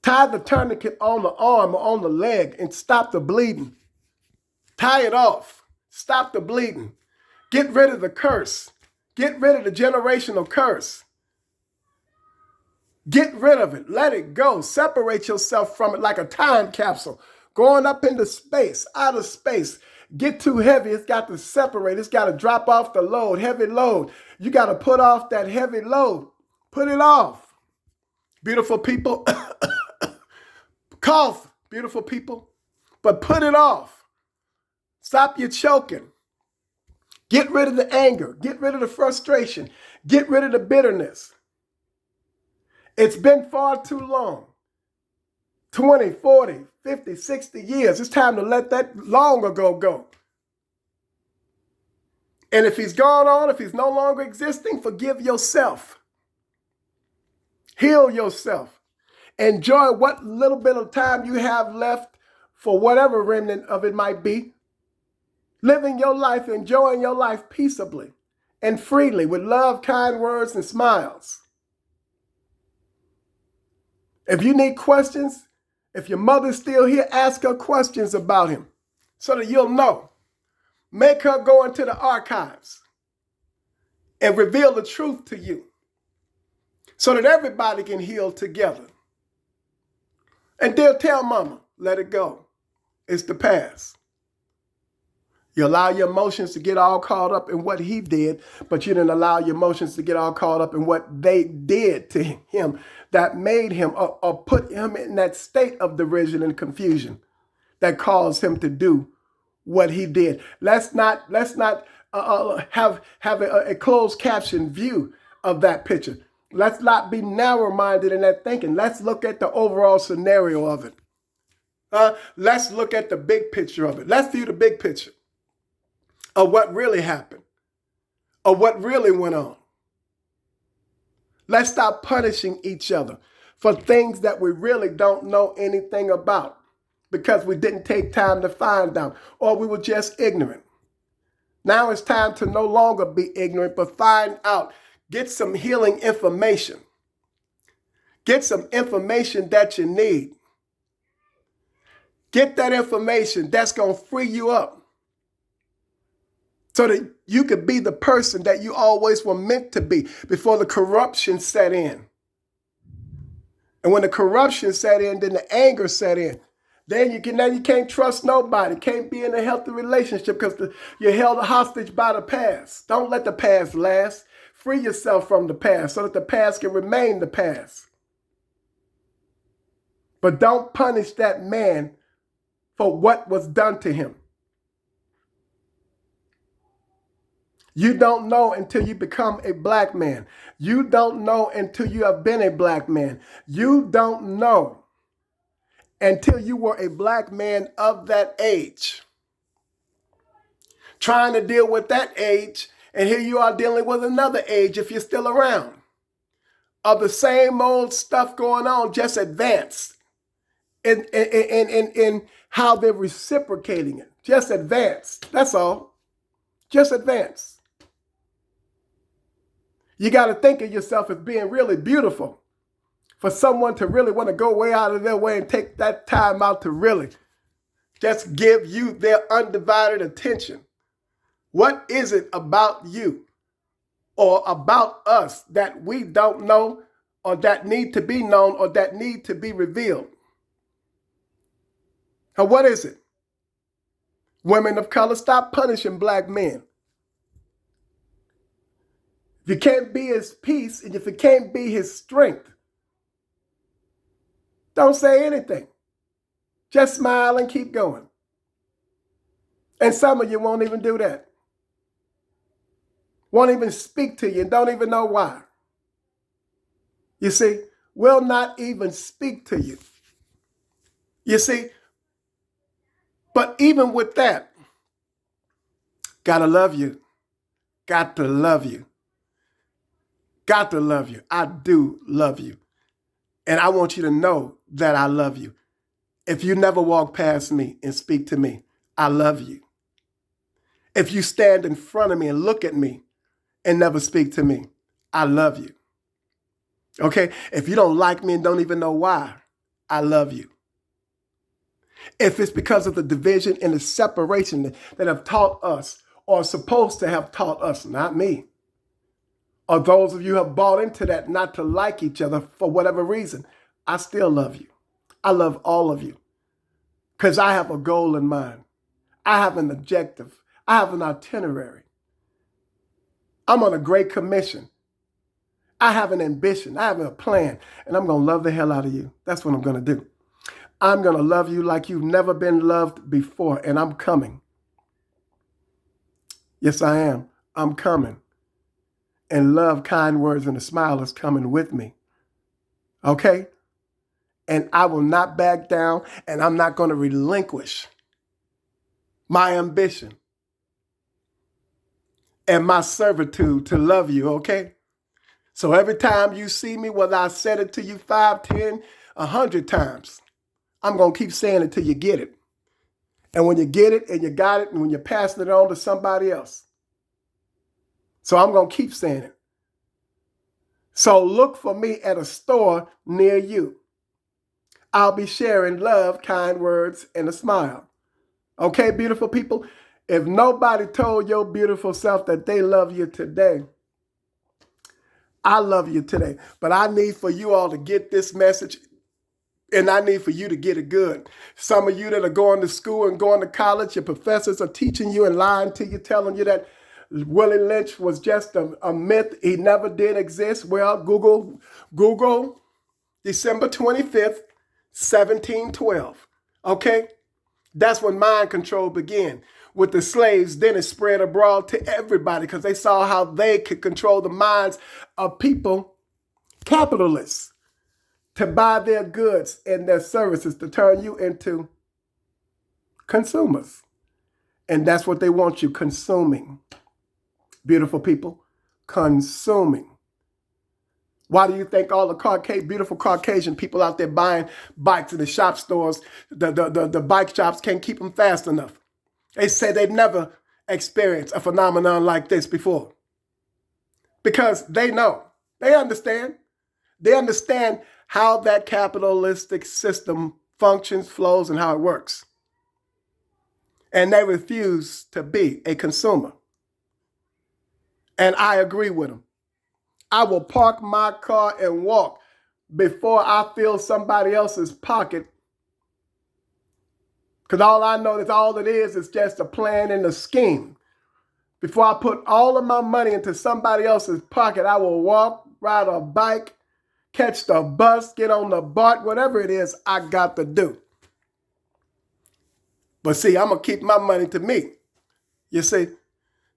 Tie the tourniquet on the arm or on the leg and stop the bleeding. Tie it off. Stop the bleeding. Get rid of the curse. Get rid of the generational curse. Get rid of it. Let it go. Separate yourself from it like a time capsule. Going up into space, out of space. Get too heavy. It's got to separate. It's got to drop off the load, heavy load. You got to put off that heavy load. Put it off. Beautiful people. Cough, beautiful people. But put it off. Stop your choking. Get rid of the anger. Get rid of the frustration. Get rid of the bitterness. It's been far too long. 20, 40, 50, 60 years. It's time to let that long ago go. And if he's gone on, if he's no longer existing, forgive yourself. Heal yourself. Enjoy what little bit of time you have left for whatever remnant of it might be. Living your life, enjoying your life peaceably and freely with love, kind words, and smiles. If you need questions, if your mother's still here, ask her questions about him so that you'll know. Make her go into the archives and reveal the truth to you so that everybody can heal together. And they'll tell mama, let it go. It's the past. You allow your emotions to get all caught up in what he did, but you didn't allow your emotions to get all caught up in what they did to him that made him or put him in that state of derision and confusion that caused him to do what he did. Let's not have a closed caption view of that picture. Let's not be narrow-minded in that thinking. Let's look at the overall scenario of it. Let's look at the big picture of it. Let's view the big picture of what really happened, of what really went on. Let's stop punishing each other for things that we really don't know anything about because we didn't take time to find out or we were just ignorant. Now it's time to no longer be ignorant, but find out. Get some healing information. Get some information that you need. Get that information that's going to free you up so that you could be the person that you always were meant to be before the corruption set in. And when the corruption set in, then the anger set in. Then you can't trust nobody. Can't be in a healthy relationship because you're held hostage by the past. Don't let the past last. Free yourself from the past so that the past can remain the past. But don't punish that man for what was done to him. You don't know until you become a black man. You don't know until you have been a black man. You don't know until you were a black man of that age. Trying to deal with that age, and here you are dealing with another age if you're still around. Of the same old stuff going on, just advanced in how they're reciprocating it. Just advanced. That's all. Just advanced. You got to think of yourself as being really beautiful for someone to really want to go way out of their way and take that time out to really just give you their undivided attention. What is it about you or about us that we don't know or that need to be known or that need to be revealed? Now, what is it? Women of color, stop punishing black men. If you can't be his peace and if you can't be his strength, don't say anything. Just smile and keep going. And some of you won't even do that. Won't even speak to you and don't even know why. You see, will not even speak to you. You see, but even with that, gotta love you. Got to love you. Got to love you. I do love you. And I want you to know that I love you. If you never walk past me and speak to me, I love you. If you stand in front of me and look at me and never speak to me, I love you. Okay? If you don't like me and don't even know why, I love you. If it's because of the division and the separation that have taught us or are supposed to have taught us, not me, or those of you who have bought into that not to like each other for whatever reason, I still love you. I love all of you because I have a goal in mind. I have an objective. I have an itinerary. I'm on a great commission. I have an ambition. I have a plan, and I'm going to love the hell out of you. That's what I'm going to do. I'm going to love you like you've never been loved before, and I'm coming. Yes, I am. I'm coming. And love, kind words, and a smile is coming with me. Okay? And I will not back down, and I'm not going to relinquish my ambition. and my servitude to love you, okay? So every time you see me, whether I said it to you 5, 10, 100 times, I'm going to keep saying it till you get it. And when you get it and you got it, and when you're passing it on to somebody else. So I'm going to keep saying it. So look for me at a store near you. I'll be sharing love, kind words, and a smile. Okay, beautiful people? If nobody told your beautiful self that they love you today, I love you today. But I need for you all to get this message, and I need for you to get it good. Some of you that are going to school and going to college, your professors are teaching you and lying to you, telling you that Willie Lynch was just a myth. He never did exist. Well, Google December 25th, 1712. Okay? That's when mind control began. With the slaves, then it spread abroad to everybody because they saw how they could control the minds of people, capitalists, to buy their goods and their services, to turn you into consumers. And that's what they want you, consuming. Beautiful people, consuming. Why do you think all the beautiful Caucasian people out there buying bikes in the shop stores, the bike shops can't keep them fast enough? They say they've never experienced a phenomenon like this before. Because they know, they understand. They understand how that capitalistic system functions, flows, and how it works. And they refuse to be a consumer. And I agree with them. I will park my car and walk before I fill somebody else's pocket. Because all I know is all it is just a plan and a scheme. Before I put all of my money into somebody else's pocket, I will walk, ride a bike, catch the bus, get on the BART, whatever it is I got to do. But see, I'm going to keep my money to me. You see,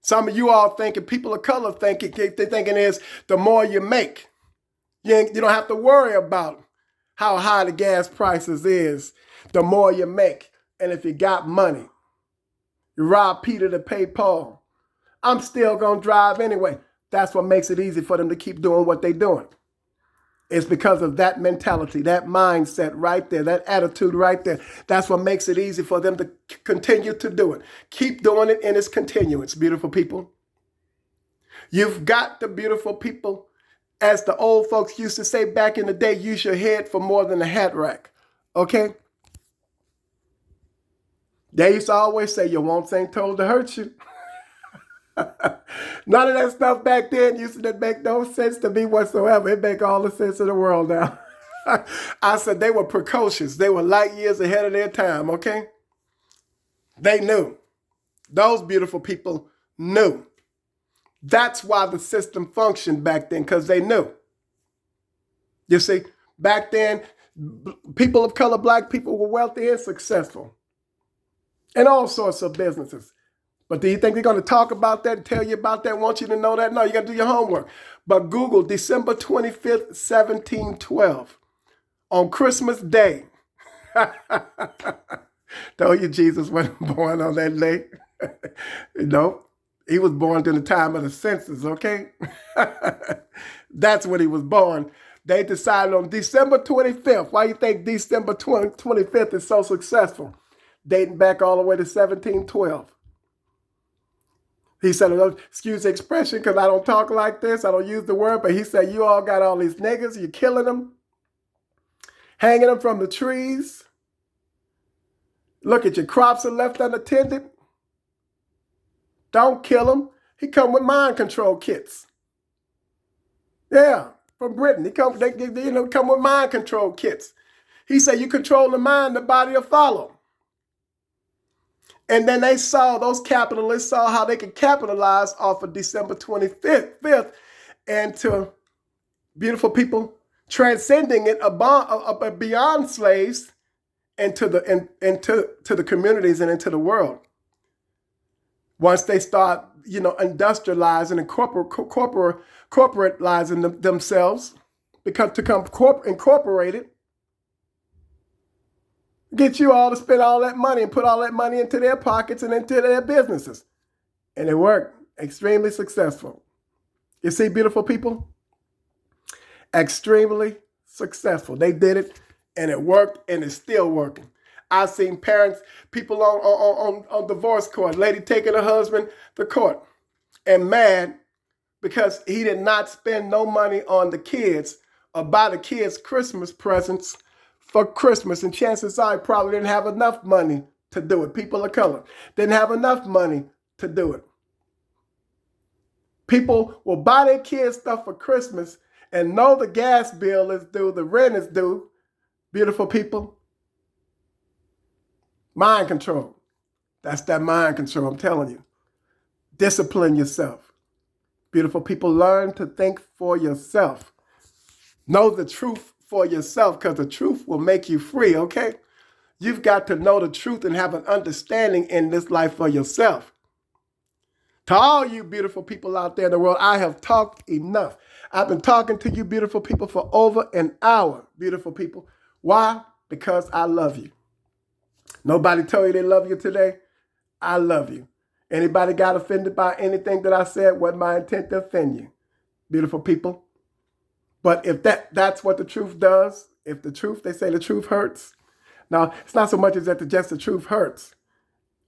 some of you all thinking, people of color thinking, they're thinking is the more you make, you don't have to worry about how high the gas prices is, the more you make. And if you got money, you rob Peter to pay Paul. I'm still going to drive anyway. That's what makes it easy for them to keep doing what they're doing. It's because of that mentality, that mindset right there, that attitude right there. That's what makes it easy for them to continue to do it. Keep doing it in its continuance, beautiful people. You've got the beautiful people, as the old folks used to say back in the day, use your head for more than a hat rack. Okay? They used to always say, your wants ain't told to hurt you. None of that stuff back then used to make no sense to me whatsoever. It make all the sense in the world now. I said they were precocious. They were light years ahead of their time, okay? They knew. Those beautiful people knew. That's why the system functioned back then, because they knew. You see, back then, people of color, black people were wealthy and successful in all sorts of businesses. But do you think they're going to talk about that, tell you about that, want you to know that? No, you got to do your homework. But Google December 25th, 1712, on Christmas Day. Told you Jesus wasn't born on that day. No, he was born during the time of the census, okay? That's when he was born. They decided on December 25th. Why do you think December 25th is so successful? Dating back all the way to 1712. He said, excuse the expression because I don't talk like this. I don't use the word. But he said, you all got all these niggas. You're killing them. Hanging them from the trees. Look at your crops are left unattended. Don't kill them. He come with mind control kits. Yeah, from Britain. They come with mind control kits. He said, you control the mind, the body will follow. And then they saw, those capitalists saw how they could capitalize off of December 25th and to beautiful people transcending it beyond slaves into the communities and into the world. Once they start, industrializing and corporatizing themselves, incorporated, get you all to spend all that money and put all that money into their pockets and into their businesses. And it worked. Extremely successful. You see, beautiful people? Extremely successful. They did it, and it worked, and it's still working. I've seen parents, people on divorce court, lady taking her husband to court and mad because he did not spend no money on the kids or buy the kids Christmas presents for Christmas. And chances are he probably didn't have enough money to do it. People of color didn't have enough money to do it. People will buy their kids stuff for Christmas and know the gas bill is due, the rent is due. Beautiful people. Mind control. That's that mind control, I'm telling you. Discipline yourself. Beautiful people, learn to think for yourself. Know the truth for yourself, because the truth will make you free, okay? You've got to know the truth and have an understanding in this life for yourself. To all you beautiful people out there in the world, I have talked enough. I've been talking to you beautiful people for over an hour, beautiful people. Why? Because I love you. Nobody told you they love you today? I love you. Anybody got offended by anything that I said? Wasn't my intent to offend you, beautiful people. But if that's what the truth does, if the truth, they say the truth hurts. Now, it's not so much as that just the truth hurts.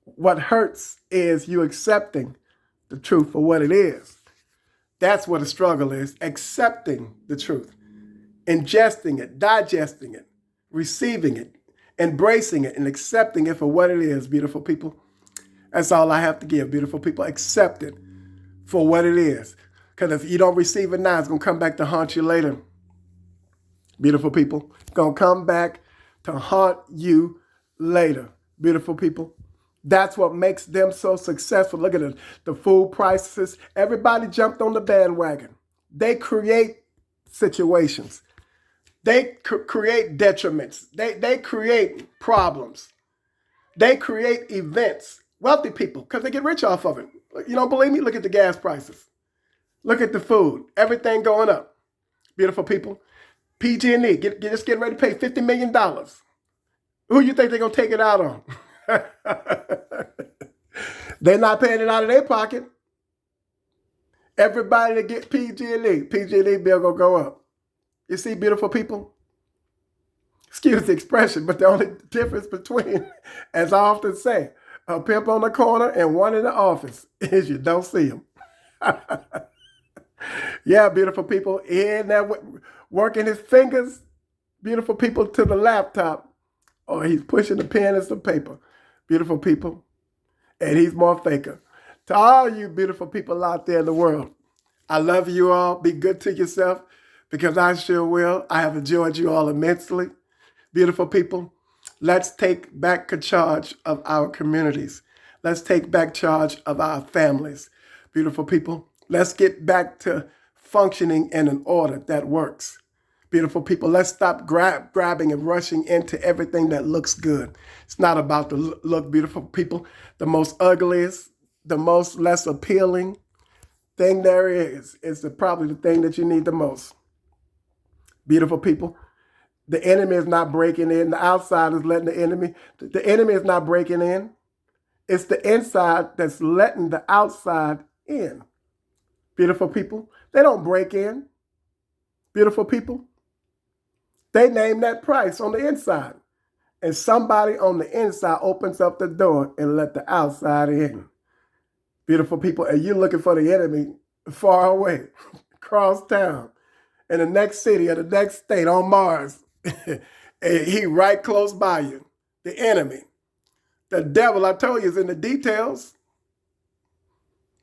What hurts is you accepting the truth for what it is. That's what a struggle is, accepting the truth, ingesting it, digesting it, receiving it, embracing it, and accepting it for what it is, beautiful people. That's all I have to give, beautiful people. Accept it for what it is. Because if you don't receive it now, it's going to come back to haunt you later. Beautiful people. It's going to come back to haunt you later. Beautiful people. That's what makes them so successful. Look at it. The food prices. Everybody jumped on the bandwagon. They create situations. They create detriments. They create problems. They create events. Wealthy people, because they get rich off of it. You don't believe me? Look at the gas prices. Look at the food. Everything going up. Beautiful people. PG&E, just getting ready to pay $50 million. Who you think they're going to take it out on? They're not paying it out of their pocket. Everybody that get PG&E bill going to go up. You see, beautiful people? Excuse the expression, but the only difference between, as I often say, a pimp on the corner and one in the office is you don't see him. Yeah, beautiful people. In there working his fingers, beautiful people, to the laptop, or he's pushing the pen and some paper. Beautiful people. And he's more faker. To all you beautiful people out there in the world, I love you all. Be good to yourself, because I sure will. I have enjoyed you all immensely. Beautiful people, let's take back charge of our communities. Let's take back charge of our families. Beautiful people, let's get back to functioning in an order that works. Beautiful people, let's stop grabbing and rushing into everything that looks good. It's not about the look, beautiful people. The most ugliest, the most less appealing thing there is probably the thing that you need the most. Beautiful people, the enemy is not breaking in. The outside is letting the enemy is not breaking in. It's the inside that's letting the outside in. Beautiful people, they don't break in. Beautiful people, they name that price on the inside. And somebody on the inside opens up the door and let the outside in. Beautiful people, and you're looking for the enemy far away, across town, in the next city or the next state, on Mars. And he right close by you. The enemy. The devil, I told you, is in the details.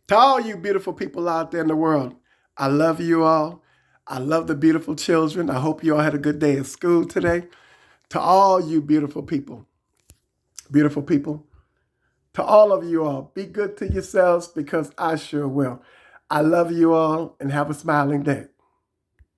To all you beautiful people out there in the world, I love you all. I love the beautiful children. I hope you all had a good day at school today. To all you beautiful people, to all of you all, be good to yourselves, because I sure will. I love you all, and have a smiling day.